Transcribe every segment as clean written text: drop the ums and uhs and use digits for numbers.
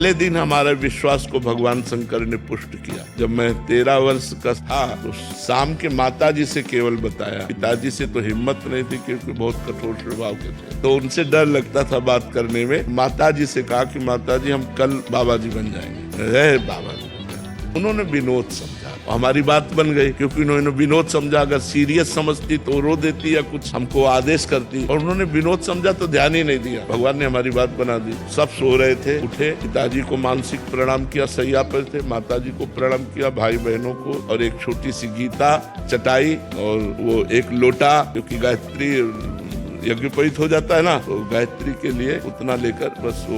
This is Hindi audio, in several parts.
पहले दिन हमारे विश्वास को भगवान शंकर ने पुष्ट किया। जब मैं 13 वर्ष का था तो शाम के माताजी से केवल बताया, पिताजी से तो हिम्मत नहीं थी क्योंकि बहुत कठोर स्वभाव के थे, तो उनसे डर लगता था बात करने में। माताजी से कहा कि माताजी हम कल बाबा जी बन जाएंगे। बाबा जी उन्होंने विनोद समझा, हमारी बात बन गई क्योंकि उन्होंने विनोद समझा। अगर सीरियस समझती तो रो देती या कुछ हमको आदेश करती, और उन्होंने विनोद समझा तो ध्यान ही नहीं दिया। भगवान ने हमारी बात बना दी। सब सो रहे थे, उठे, पिताजी को मानसिक प्रणाम किया, सैया पर थे, माताजी को प्रणाम किया, भाई बहनों को, और एक छोटी सी गीता, चटाई और वो एक लोटा, क्योंकि गायत्री यज्ञोपवीत हो जाता है ना, तो गायत्री के लिए उतना लेकर बस वो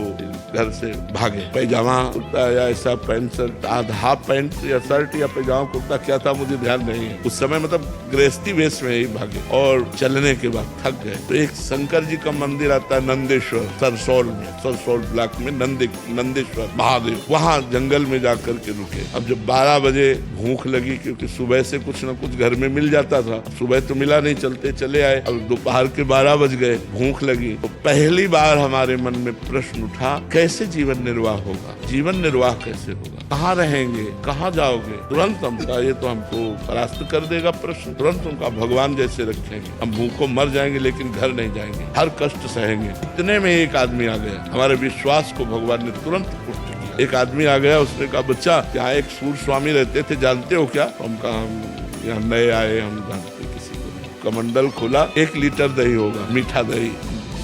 घर से भागे। पैजामा कुर्ता या ऐसा पैंट शर्ट, हाफ पैंट या शर्ट या पैजामा कुर्ता क्या था मुझे ध्यान नहीं है उस समय, मतलब गृहस्थी वेश में ही भागे। और चलने के बाद थक गए तो एक शंकर जी का मंदिर आता है नंदेश्वर, सरसौल ब्लॉक में नंदेश्वर महादेव, वहाँ जंगल में जाकर के रुके। अब जब 12 बजे भूख लगी, क्योंकि सुबह से कुछ न कुछ घर में मिल जाता था, सुबह तो मिला नहीं, चलते चले आए। अब दोपहर के 12 बज गए, भूख लगी, तो पहली बार हमारे मन में प्रश्न उठा, कैसे जीवन निर्वाह होगा, जीवन निर्वाह कैसे होगा, कहाँ रहेंगे, कहाँ जाओगे। तुरंत हम कहा ये तो हमको परास्त कर देगा प्रश्न, तुरंत उनका भगवान जैसे रखेंगे, हम भूखों मर जाएंगे लेकिन घर नहीं जाएंगे, हर कष्ट सहेंगे। इतने में एक आदमी आ गया, हमारे विश्वास को भगवान ने तुरंत पुष्ट किया। एक आदमी आ गया, उसने कहा बच्चा यहाँ एक सूर स्वामी रहते थे, जानते हो क्या? हम कहा हम यहाँ नए आए, हम जानते किसी को। कमंडल खोला, 1 लीटर दही होगा, मीठा दही,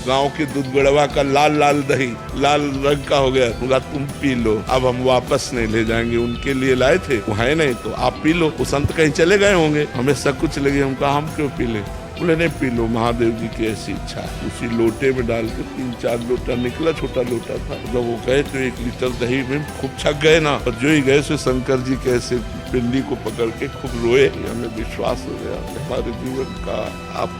गांव के दूध गड़वा का लाल दही, लाल रंग का हो गया। बोला तुम पी लो, अब हम वापस नहीं ले जाएंगे, उनके लिए लाए थे, वो है नहीं तो आप पी लो। वो संत कहीं चले गए होंगे, हमें सब कुछ लगे। हम कहा हम क्यों पी ले? बोले नहीं पी लो, महादेव जी की ऐसी इच्छा है। उसी लोटे में डाल के 3-4 लोटा निकला, छोटा लोटा था। जब वो गए तो 1 लीटर दही में खूब छक गए ना, और जो ही गए सो शंकर जी के ऐसे पिंडी को पकड़ के खूब रोए। हमें विश्वास हो गया हमारे जीवन का आप